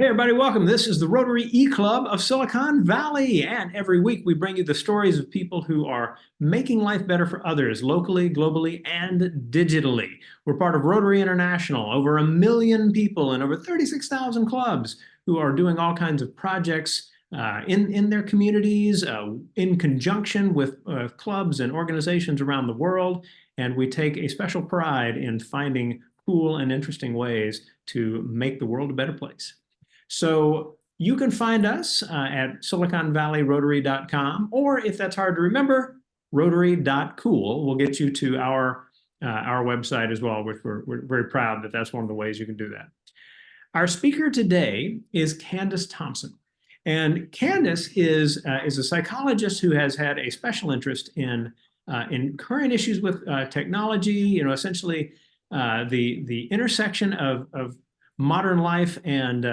Hey, everybody, welcome. This is the Rotary E-Club of Silicon Valley. And every week we bring you the stories of people who are making life better for others locally, globally, and digitally. We're part of Rotary International, over 1 million people in over 36,000 clubs who are doing all kinds of projects in their communities, in conjunction with clubs and organizations around the world. And we take a special pride in finding cool and interesting ways to make the world a better place. So you can find us at siliconvalleyrotary.com, or if that's hard to remember, rotary.cool will get you to our website as well, which we're very proud that that's one of the ways you can do that. Our speaker today is Candice Thompson. And Candice is a psychologist who has had a special interest in current issues with technology, essentially the intersection of modern life and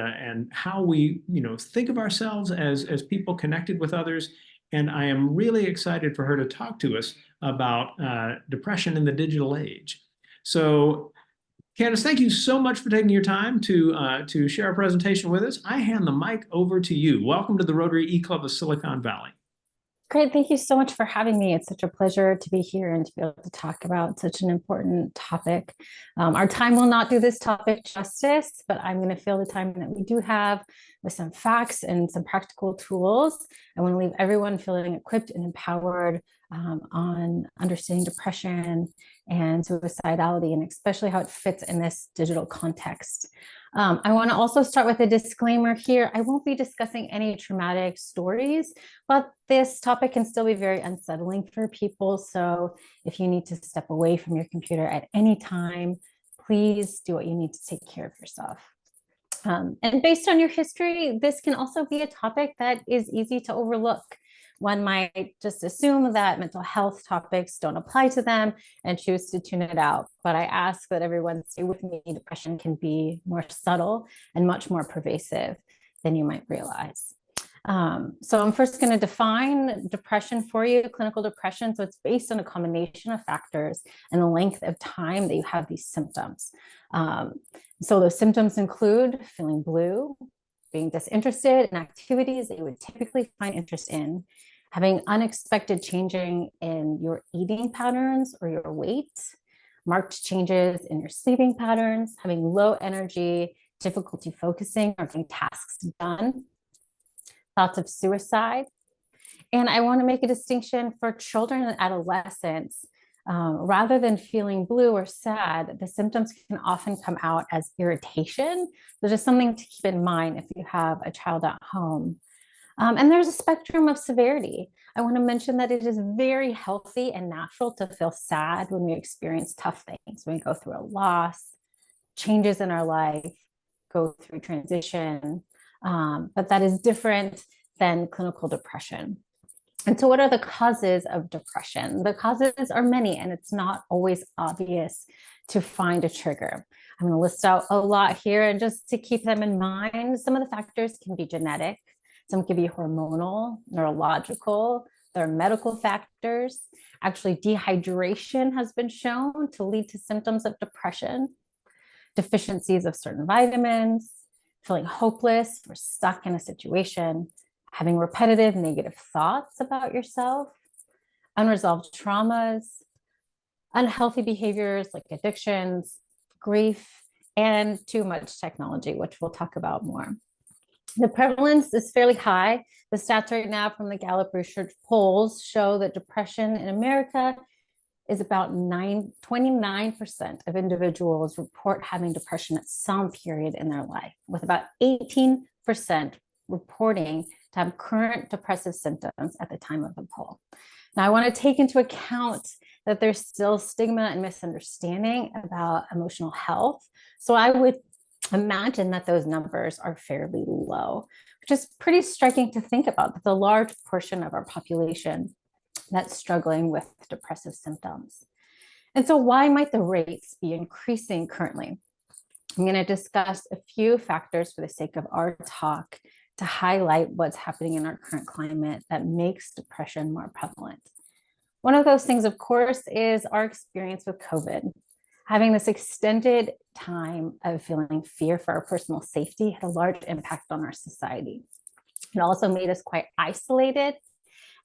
how we think of ourselves as people connected with others. And I am really excited for her to talk to us about depression in the digital age. So Candice, thank you so much for taking your time to share our presentation with us. I hand the mic over to you. Welcome to the Rotary E-Club of Silicon Valley. Great. Thank you so much for having me. It's such a pleasure to be here and to be able to talk about such an important topic. Our time will not do this topic justice, but I'm going to fill the time that we do have with some facts and some practical tools. I want to leave everyone feeling equipped and empowered on understanding depression and suicidality, and especially how it fits in this digital context. I want to also start with a disclaimer here. I won't be discussing any traumatic stories, but this topic can still be very unsettling for people. So if you need to step away from your computer at any time, please do what you need to take care of yourself. And based on your history, this can also be a topic that is easy to overlook. One might just assume that mental health topics don't apply to them and choose to tune it out. But I ask that everyone stay with me. Depression can be more subtle and much more pervasive than you might realize. So I'm first going to define depression for you, clinical depression. So it's based on a combination of factors and the length of time that you have these symptoms. So those symptoms include feeling blue, being disinterested in activities that you would typically find interest in, having unexpected changing in your eating patterns or your weight, marked changes in your sleeping patterns, having low energy, difficulty focusing or getting tasks done, thoughts of suicide. And I want to make a distinction for children and adolescents. Rather than feeling blue or sad, the symptoms can often come out as irritation. So just something to keep in mind if you have a child at home. And there's a spectrum of severity. I want to mention that it is very healthy and natural to feel sad when we experience tough things, when we go through a loss, changes in our life, go through transition. But that is different than clinical depression. And so what are the causes of depression? The causes are many, and it's not always obvious to find a trigger. I'm going to list out a lot here, and just to keep them in mind, some of the factors can be genetic, some can be hormonal, neurological, there are medical factors. Actually, dehydration has been shown to lead to symptoms of depression, deficiencies of certain vitamins, feeling hopeless or stuck in a situation, having repetitive negative thoughts about yourself, unresolved traumas, unhealthy behaviors like addictions, grief, and too much technology, which we'll talk about more. The prevalence is fairly high. The stats right now from the Gallup research polls show that depression in America is about 29% of individuals report having depression at some period in their life, with about 18% reporting to have current depressive symptoms at the time of the poll. Now, I want to take into account that there's still stigma and misunderstanding about emotional health. So I would imagine that those numbers are fairly low, which is pretty striking to think about. That's a large portion of our population that's struggling with depressive symptoms. And so why might the rates be increasing currently? I'm going to discuss a few factors for the sake of our talk to highlight what's happening in our current climate that makes depression more prevalent. One of those things, of course, is our experience with COVID. Having this extended time of feeling fear for our personal safety had a large impact on our society. It also made us quite isolated.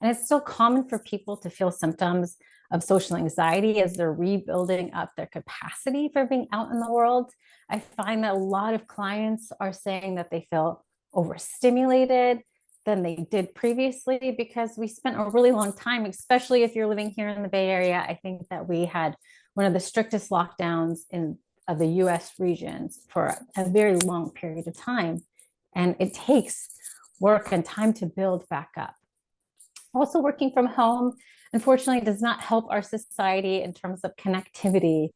And it's still common for people to feel symptoms of social anxiety as they're rebuilding up their capacity for being out in the world. I find that a lot of clients are saying that they feel overstimulated than they did previously because we spent a really long time, especially if you're living here in the Bay Area. I think that we had one of the strictest lockdowns of the US regions for a very long period of time. And it takes work and time to build back up. Also, working from home, unfortunately, does not help our society in terms of connectivity.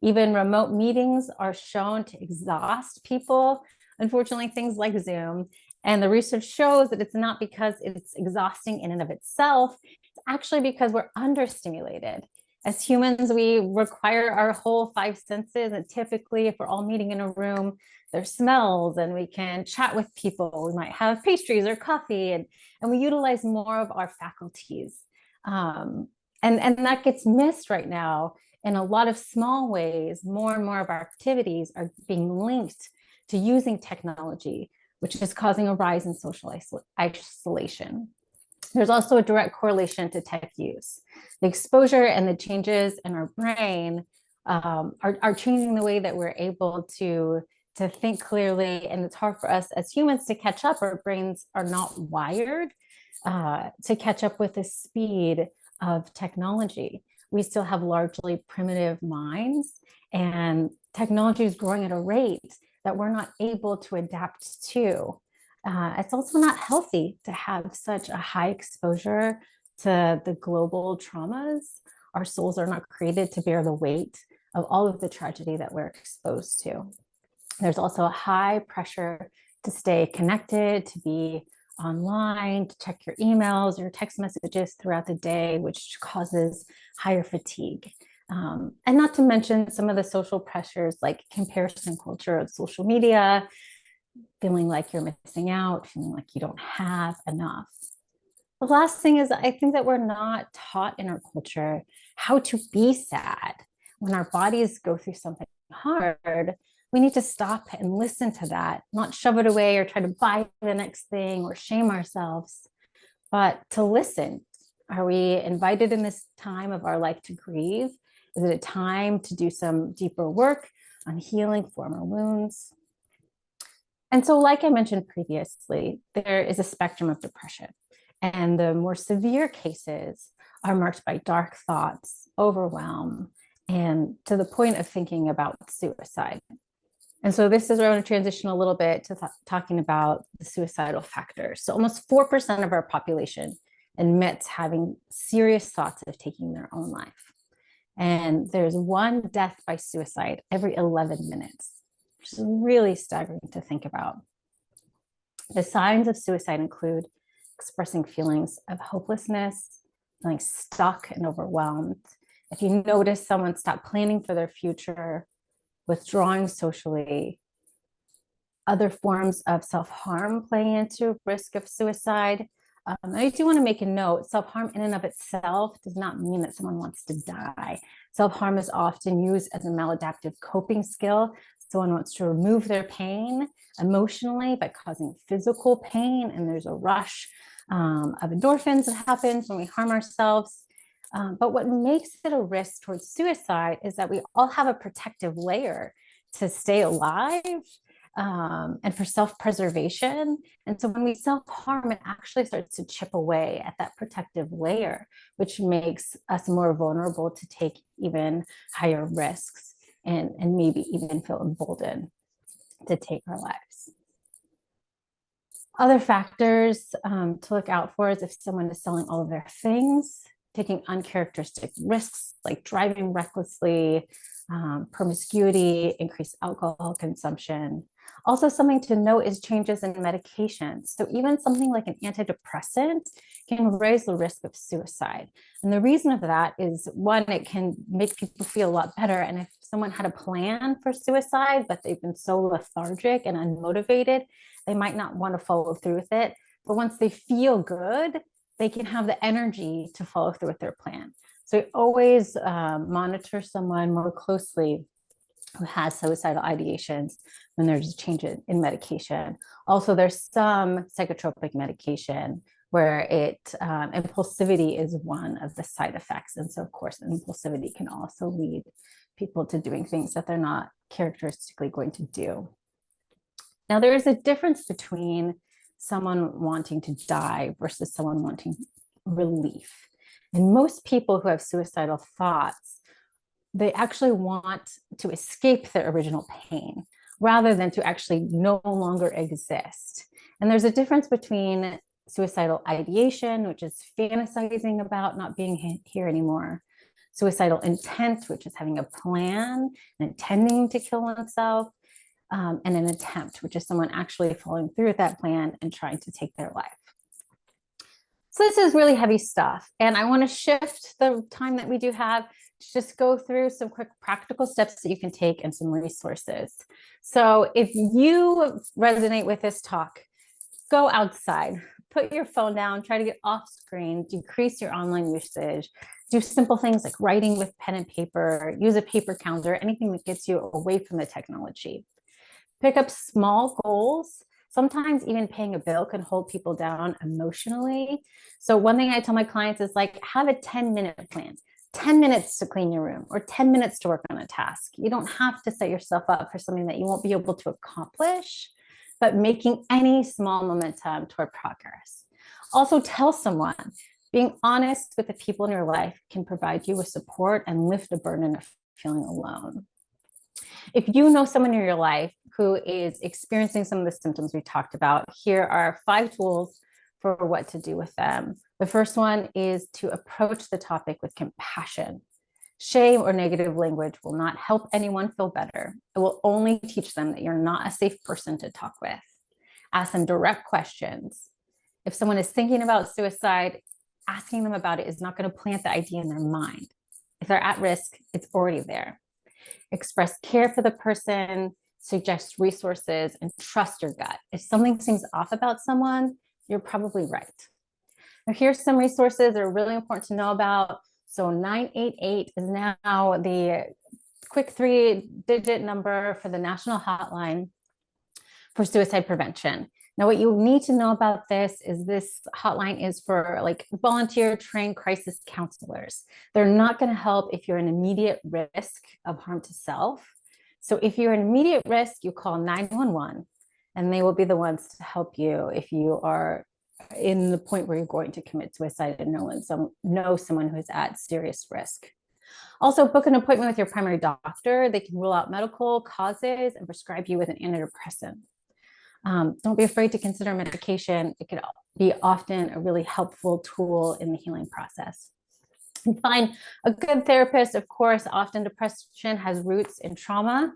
Even remote meetings are shown to exhaust people. Unfortunately, things like Zoom. And the research shows that it's not because it's exhausting in and of itself. It's actually because we're understimulated. As humans, we require our whole five senses. And typically, if we're all meeting in a room, there's smells and we can chat with people. We might have pastries or coffee, and we utilize more of our faculties. And that gets missed right now in a lot of small ways. More and more of our activities are being linked to using technology, which is causing a rise in social isolation. There's also a direct correlation to tech use. The exposure and the changes in our brain are changing the way that we're able to think clearly. And it's hard for us as humans to catch up. Our brains are not wired to catch up with the speed of technology. We still have largely primitive minds, and technology is growing at a rate that we're not able to adapt to. It's also not healthy to have such a high exposure to the global traumas. Our souls are not created to bear the weight of all of the tragedy that we're exposed to. There's also a high pressure to stay connected, to be online, to check your emails, your text messages throughout the day, which causes higher fatigue. And not to mention some of the social pressures like comparison culture of social media, feeling like you're missing out, feeling like you don't have enough. The last thing is, I think that we're not taught in our culture how to be sad. When our bodies go through something hard, we need to stop and listen to that, not shove it away or try to buy the next thing or shame ourselves, but to listen. Are we invited in this time of our life to grieve? Is it a time to do some deeper work on healing former wounds? And so, like I mentioned previously, there is a spectrum of depression. And the more severe cases are marked by dark thoughts, overwhelm, and to the point of thinking about suicide. And so this is where I want to transition a little bit to talking about the suicidal factors. So almost 4% of our population admits having serious thoughts of taking their own life. And there's one death by suicide every 11 minutes, which is really staggering to think about. The signs of suicide include expressing feelings of hopelessness, feeling stuck and overwhelmed. If you notice someone stop planning for their future, withdrawing socially, other forms of self-harm playing into risk of suicide. I do want to make a note, self-harm in and of itself does not mean that someone wants to die. Self-harm is often used as a maladaptive coping skill. Someone wants to remove their pain emotionally by causing physical pain, and there's a rush of endorphins that happens when we harm ourselves. But what makes it a risk towards suicide is that we all have a protective layer to stay alive and for self-preservation. And so when we self-harm, it actually starts to chip away at that protective layer, which makes us more vulnerable to take even higher risks and maybe even feel emboldened to take our lives. Other factors to look out for is if someone is selling all of their things, taking uncharacteristic risks like driving recklessly, promiscuity, increased alcohol consumption. Also, something to note is changes in medications. So even something like an antidepressant can raise the risk of suicide. And the reason of that is, one, it can make people feel a lot better. And if someone had a plan for suicide, but they've been so lethargic and unmotivated, they might not want to follow through with it. But once they feel good, they can have the energy to follow through with their plan. So always monitor someone more closely who has suicidal ideations when there's a change in medication. Also, there's some psychotropic medication where impulsivity is one of the side effects. And so, of course, impulsivity can also lead people to doing things that they're not characteristically going to do. Now, there is a difference between someone wanting to die versus someone wanting relief. And most people who have suicidal thoughts, they actually want to escape their original pain rather than to actually no longer exist. And there's a difference between suicidal ideation, which is fantasizing about not being here anymore, suicidal intent, which is having a plan and intending to kill oneself, and an attempt, which is someone actually following through with that plan and trying to take their life. So this is really heavy stuff. And I want to shift the time that we do have to just go through some quick practical steps that you can take and some resources. So if you resonate with this talk, go outside, put your phone down, try to get off screen, decrease your online usage, do simple things like writing with pen and paper, use a paper calendar, anything that gets you away from the technology. Pick up small goals. Sometimes even paying a bill can hold people down emotionally. So one thing I tell my clients is like, have a 10-minute plan, 10 minutes to clean your room or 10 minutes to work on a task. You don't have to set yourself up for something that you won't be able to accomplish, but making any small momentum toward progress. Also tell someone. Being honest with the people in your life can provide you with support and lift the burden of feeling alone. If you know someone in your life who is experiencing some of the symptoms we talked about, here are 5 tools for what to do with them. The first one is to approach the topic with compassion. Shame or negative language will not help anyone feel better. It will only teach them that you're not a safe person to talk with. Ask them direct questions. If someone is thinking about suicide, asking them about it is not going to plant the idea in their mind. If they're at risk, it's already there. Express care for the person, suggest resources, and trust your gut. If something seems off about someone, you're probably right. Now, here's some resources that are really important to know about. So 988 is now the quick 3-digit number for the national hotline for suicide prevention. Now, what you need to know about this is this hotline is for like volunteer trained crisis counselors. They're not going to help if you're in immediate risk of harm to self. So if you're in immediate risk, you call 911 and they will be the ones to help you if you are in the point where you're going to commit suicide and know someone who's at serious risk. Also, book an appointment with your primary doctor. They can rule out medical causes and prescribe you with an antidepressant. Don't be afraid to consider medication. It can be often a really helpful tool in the healing process. And find a good therapist. Of course, often depression has roots in trauma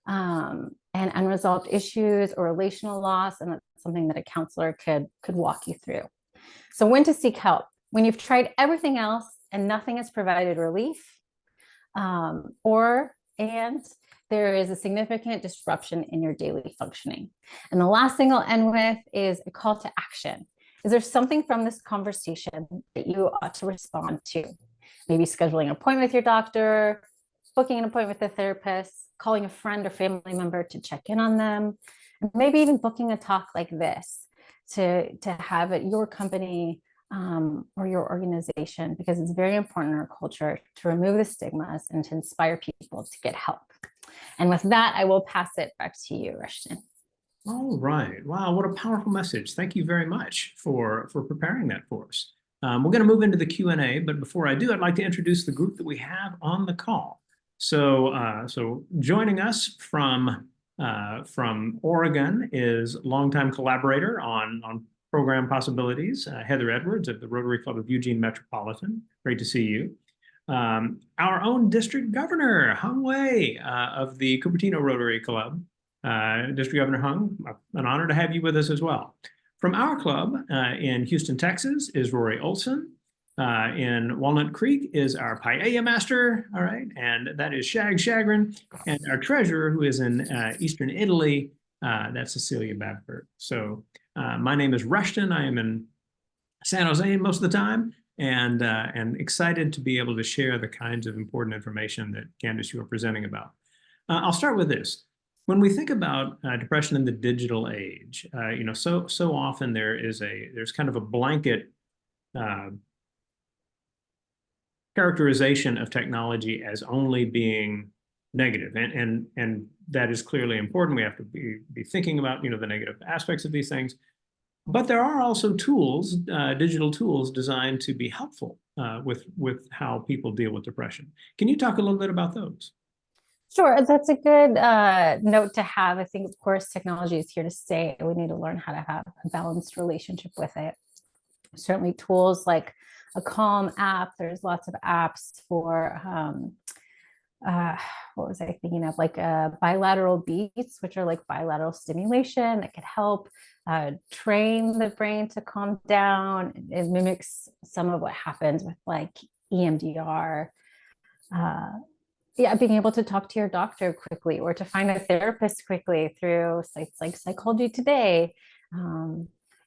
and unresolved issues or relational loss, and that's something that a counselor could walk you through. So when to seek help? When you've tried everything else and nothing has provided relief, and there is a significant disruption in your daily functioning. And the last thing I'll end with is a call to action. Is there something from this conversation that you ought to respond to? Maybe scheduling an appointment with your doctor, booking an appointment with a therapist, calling a friend or family member to check in on them, and maybe even booking a talk like this to have at your company or your organization, because it's very important in our culture to remove the stigmas and to inspire people to get help. And with that, I will pass it back to you, Rushton. All right. Wow, what a powerful message. Thank you very much for preparing that for us. We're going to move into the Q&A, but before I do, I'd like to introduce the group that we have on the call. So joining us from Oregon is longtime collaborator on program possibilities, Heather Edwards of the Rotary Club of Eugene Metropolitan. Great to see you. Our own district governor, Hung Wei, of the Cupertino Rotary Club. District Governor Hung, an honor to have you with us as well. From our club in Houston, Texas, is Rory Olson. In Walnut Creek is our paella master, all right, and that is Shag Shagrin. And our treasurer, who is in Eastern Italy, that's Cecilia Babford. So my name is Rushton. I am in San Jose most of the time, and excited to be able to share the kinds of important information that Candice, you are presenting about. I'll start with this. When we think about depression in the digital age, so often there's kind of a blanket uh, characterization of technology as only being negative, and that is clearly important. We have to be thinking about the negative aspects of these things, but there are also tools, digital tools, designed to be helpful with how people deal with depression. Can you talk a little bit about those? Sure, that's a good note to have. I think, of course, technology is here to stay. We need to learn how to have a balanced relationship with it. Certainly, tools like a Calm app. There's lots of apps for what was I thinking of? Like bilateral beats, which are like bilateral stimulation that could help train the brain to calm down. It mimics some of what happens with like EMDR. Uh, yeah, being able to talk to your doctor quickly or to find a therapist quickly through sites like Psychology Today.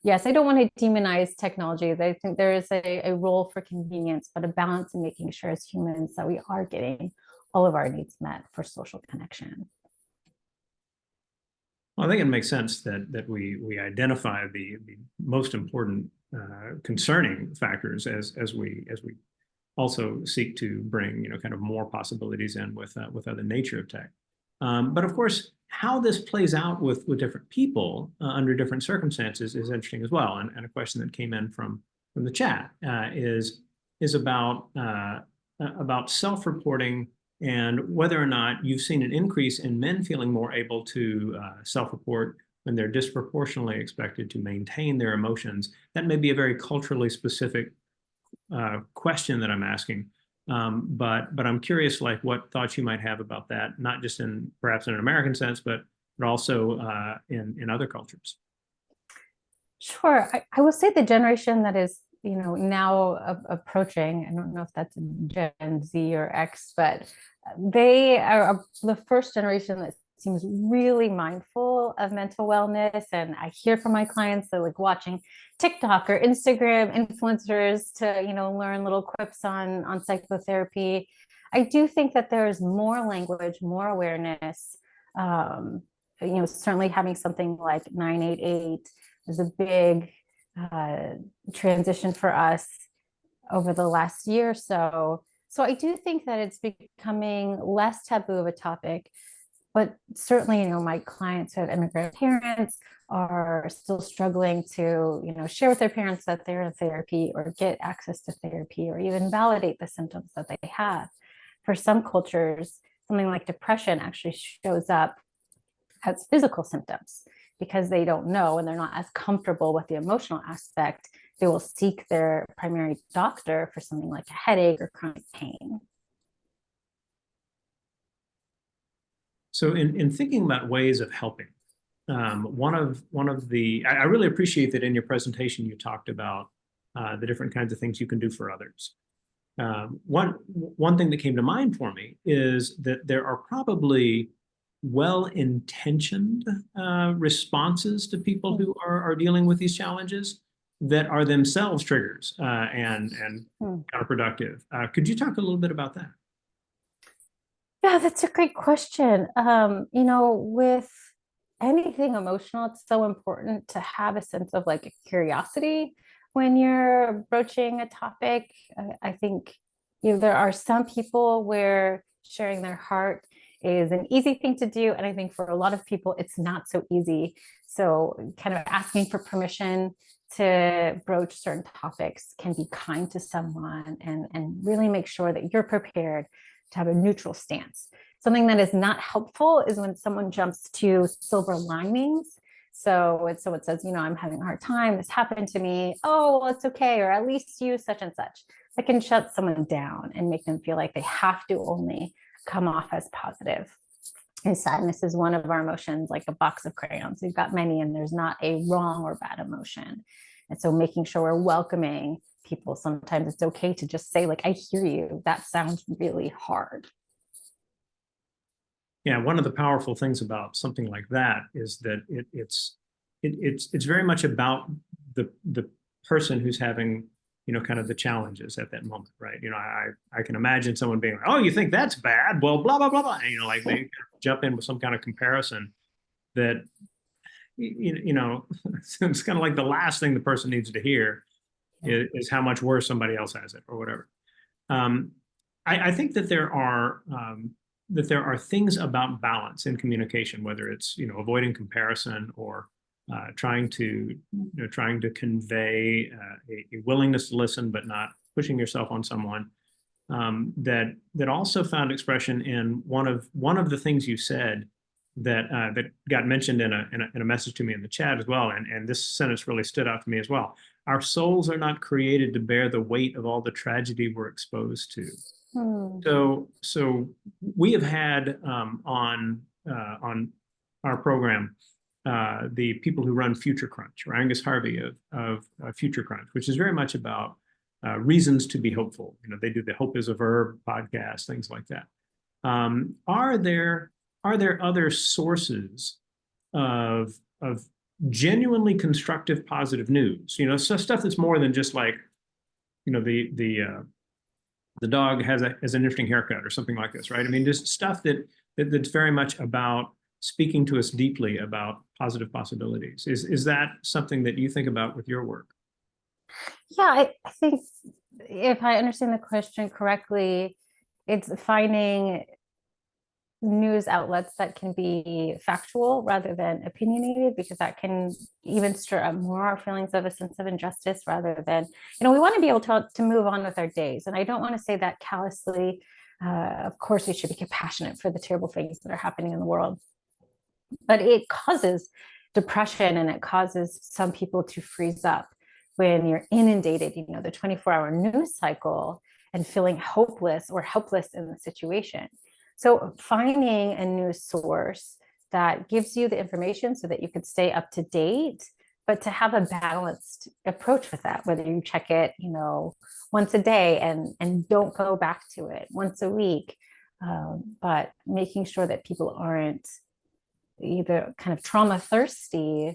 Yes, I don't want to demonize technology. I think there is a role for convenience, but a balance in making sure as humans that we are getting all of our needs met for social connection. Well, I think it makes sense that we identify the most important concerning factors as we also seek to bring kind of more possibilities in with other nature of tech. But of course, how this plays out with different people under different circumstances is interesting as well. And a question that came in from the chat is about self-reporting and whether or not you've seen an increase in men feeling more able to self-report when they're disproportionately expected to maintain their emotions. That may be a very culturally specific question that I'm asking. But I'm curious, like, what thoughts you might have about that, not just perhaps in an American sense, but also in other cultures. Sure. I will say the generation that is, now approaching, I don't know if that's Gen Z or X, but they are the first generation that seems really mindful of mental wellness. And I hear from my clients that like watching TikTok or Instagram influencers to, learn little quips on psychotherapy. I do think that there is more language, more awareness. Certainly having something like 988 is a big transition for us over the last year or so. So I do think that it's becoming less taboo of a topic, but certainly, my clients who have immigrant parents are still struggling to, share with their parents that they're in therapy or get access to therapy or even validate the symptoms that they have. For some cultures, something like depression actually shows up as physical symptoms because they don't know and they're not as comfortable with the emotional aspect. They will seek their primary doctor for something like a headache or chronic pain. So in thinking about ways of helping, one of the I really appreciate that in your presentation you talked about the different kinds of things you can do for others. One thing that came to mind for me is that there are probably well-intentioned responses to people who are dealing with these challenges that are themselves triggers and counterproductive. Could you talk a little bit about that? Yeah, that's a great question. With anything emotional, it's so important to have a sense of like a curiosity when you're broaching a topic. I think there are some people where sharing their heart is an easy thing to do, and I think for a lot of people, it's not so easy. So, kind of asking for permission to broach certain topics can be kind to someone and really make sure that you're prepared to have a neutral stance. Something that is not helpful is when someone jumps to silver linings. So when someone says, I'm having a hard time, this happened to me. Oh, well, it's okay. Or at least you such and such. That can shut someone down and make them feel like they have to only come off as positive. And sadness is one of our emotions, like a box of crayons. We've got many, and there's not a wrong or bad emotion. And so making sure we're welcoming people, sometimes it's okay to just say, like, I hear you. That sounds really hard. Yeah, one of the powerful things about something like that is that it's very much about the person who's having kind of the challenges at that moment, right? I can imagine someone being like, oh, you think that's bad? Well, blah, blah, blah, blah. Like they jump in with some kind of comparison that, it's kind of like the last thing the person needs to hear is how much worse somebody else has it or whatever. I think that there are things about balance in communication, whether it's avoiding comparison or trying to convey a willingness to listen, but not pushing yourself on someone. That also found expression in one of the things you said that got mentioned in a message to me in the chat as well, and this sentence really stood out to me as well. Our souls are not created to bear the weight of all the tragedy we're exposed to. So we have had on our program the people who run Future Crunch, or Angus Harvey of Future Crunch, which is very much about reasons to be hopeful. They do the Hope is a Verb podcast, things like that. Are there other sources of genuinely constructive, positive news? So stuff that's more than just like, the dog has an interesting haircut or something like this, right? I mean, just stuff that's very much about speaking to us deeply about positive possibilities. Is that something that you think about with your work? Yeah, I think if I understand the question correctly, it's finding news outlets that can be factual rather than opinionated, because that can even stir up more our feelings of a sense of injustice rather than, we want to be able to move on with our days. And I don't want to say that callously. Of course, we should be compassionate for the terrible things that are happening in the world, but it causes depression and it causes some people to freeze up when you're inundated, the 24-hour news cycle, and feeling hopeless or helpless in the situation. So finding a news source that gives you the information so that you could stay up to date, but to have a balanced approach with that, whether you check it, once a day and don't go back to it once a week, but making sure that people aren't either kind of trauma thirsty,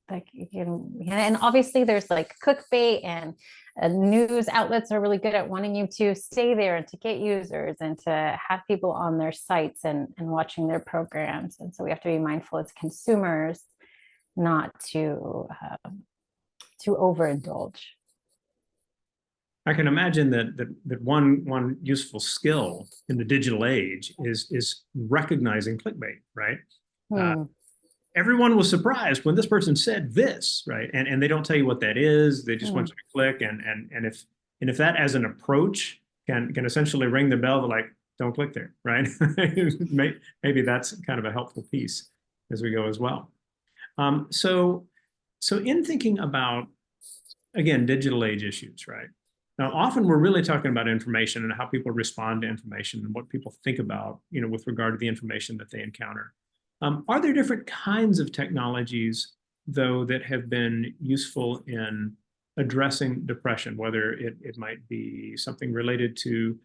and obviously there's like clickbait, and news outlets are really good at wanting you to stay there and to get users and to have people on their sites and watching their programs. And so we have to be mindful as consumers not to overindulge. I can imagine that one useful skill in the digital age is recognizing clickbait, right? Everyone was surprised when this person said this, right? And they don't tell you what that is. They just want you to click. And if that as an approach can essentially ring the bell, like, don't click there, right? Maybe that's kind of a helpful piece as we go as well. So in thinking about, again, digital age issues, right? Now, often we're really talking about information and how people respond to information and what people think about, with regard to the information that they encounter. Are there different kinds of technologies, though, that have been useful in addressing depression, whether it might be something related to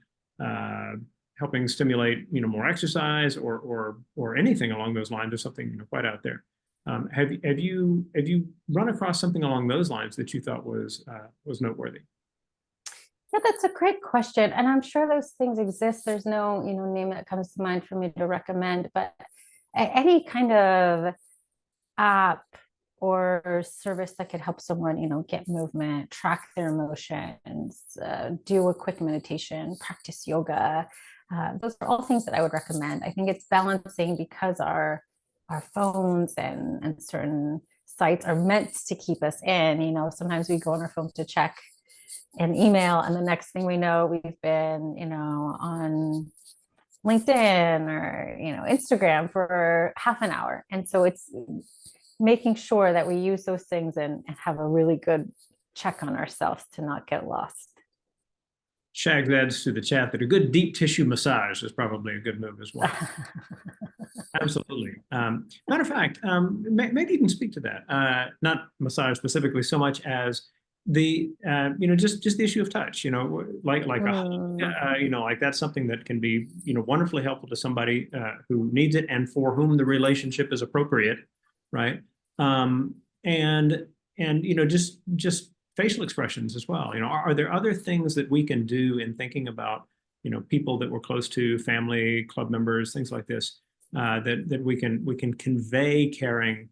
helping stimulate, more exercise or anything along those lines, or something quite out there? Have you run across something along those lines that you thought was noteworthy? Yeah, that's a great question. And I'm sure those things exist. There's no, name that comes to mind for me to recommend, but any kind of app or service that could help someone, get movement, track their emotions, do a quick meditation, practice yoga. Those are all things that I would recommend. I think it's balancing, because our phones and certain sites are meant to keep us in. Sometimes we go on our phone to check an email, and the next thing we know, we've been, on LinkedIn or, Instagram for half an hour. And so it's making sure that we use those things and have a really good check on ourselves to not get lost. Shag adds to the chat that a good deep tissue massage is probably a good move as well. Absolutely. Matter of fact, maybe you can speak to that. Not massage specifically so much as the just the issue of touch, like like that's something that can be wonderfully helpful to somebody who needs it and for whom the relationship is appropriate, right? And just facial expressions as well. Are there other things that we can do in thinking about, people that we're close to, family, club members, things like this, that we can convey caring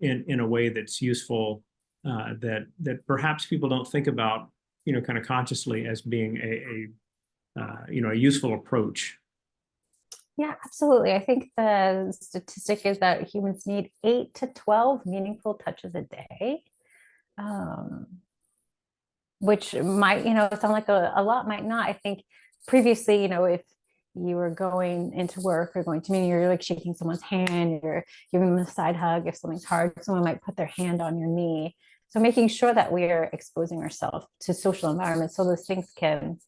in a way that's useful, that perhaps people don't think about, kind of consciously as being a useful approach? Yeah, absolutely. I think the statistic is that humans need 8 to 12 meaningful touches a day, um, which might, sound like a lot, might not. I think previously, if you were going into work or going to meeting, you're like shaking someone's hand, you're giving them a side hug. If something's hard, someone might put their hand on your knee. So making sure that we are exposing ourselves to social environments so those things can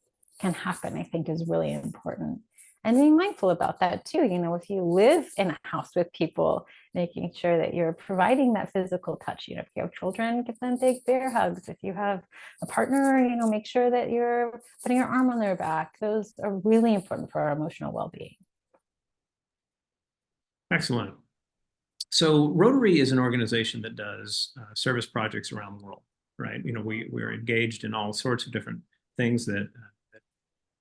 happen, I think, is really important. And being mindful about that too. If you live in a house with people, making sure that you're providing that physical touch. If you have children, give them big bear hugs. If you have a partner, make sure that you're putting your arm on their back. Those are really important for our emotional well-being. Excellent. So Rotary is an organization that does service projects around the world, right? We're engaged in all sorts of different things that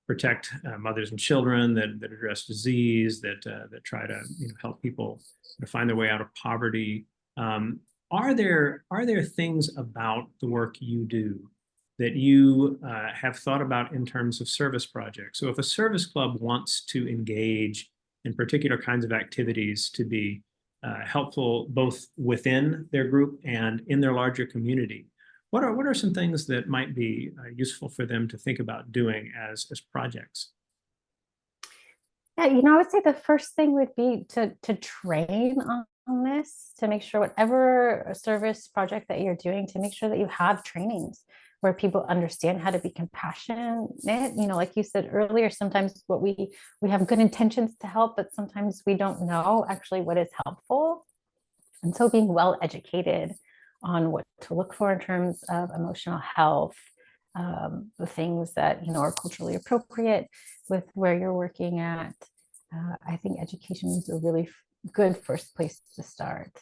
protect mothers and children, that address disease, that try to help people to find their way out of poverty. Are there things about the work you do that you have thought about in terms of service projects? So if a service club wants to engage in particular kinds of activities to be helpful both within their group and in their larger community, what are some things that might be useful for them to think about doing as projects? Yeah, I would say the first thing would be to train on this, to make sure whatever service project that you're doing, to make sure that you have trainings where people understand how to be compassionate. Like you said earlier, sometimes we have good intentions to help, but sometimes we don't know actually what is helpful. And so being well educated on what to look for in terms of emotional health, the things that are culturally appropriate with where you're working at. I think education is a really good first place to start.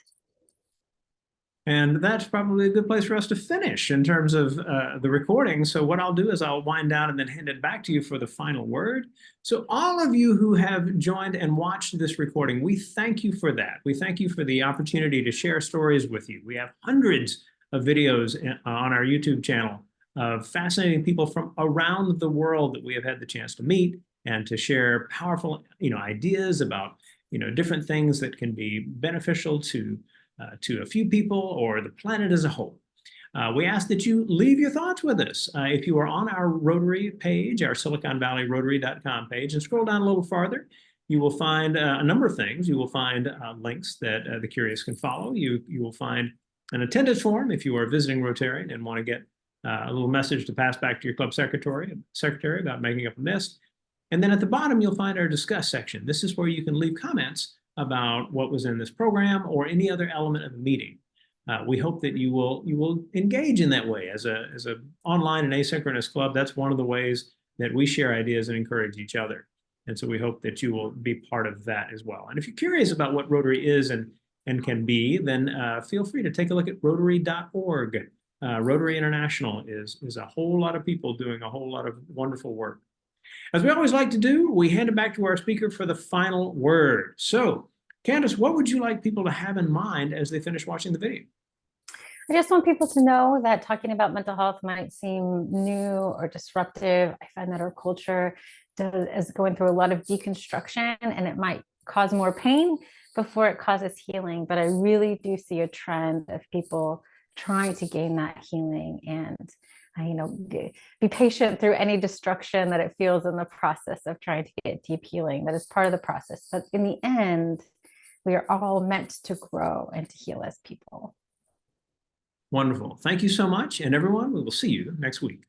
And that's probably a good place for us to finish in terms of the recording. So what I'll do is I'll wind down and then hand it back to you for the final word. So all of you who have joined and watched this recording, we thank you for that. We thank you for the opportunity to share stories with you. We have hundreds of videos on our YouTube channel of fascinating people from around the world that we have had the chance to meet and to share powerful, ideas about, different things that can be beneficial to a few people or the planet as a whole. We ask that you leave your thoughts with us. If you are on our Rotary page, our SiliconValleyRotary.com page, and scroll down a little farther, you will find a number of things. You will find links that the curious can follow. You will find an attendance form if you are visiting Rotarian and want to get a little message to pass back to your club secretary about making up a list. And then at the bottom, you'll find our discuss section. This is where you can leave comments about what was in this program or any other element of the meeting. We hope that you will engage in that way as a online and asynchronous club. That's one of the ways that we share ideas and encourage each other. And so we hope that you will be part of that as well. And if you're curious about what Rotary is and can be, then feel free to take a look at Rotary.org. Rotary International is a whole lot of people doing a whole lot of wonderful work. As we always like to do, we hand it back to our speaker for the final word. So, Candice, what would you like people to have in mind as they finish watching the video? I just want people to know that talking about mental health might seem new or disruptive. I find that our culture is going through a lot of deconstruction, and it might cause more pain before it causes healing. But I really do see a trend of people trying to gain that healing and be patient through any destruction that it feels in the process of trying to get deep healing. That is part of the process. But in the end, we are all meant to grow and to heal as people. Wonderful. Thank you so much. And everyone, we will see you next week.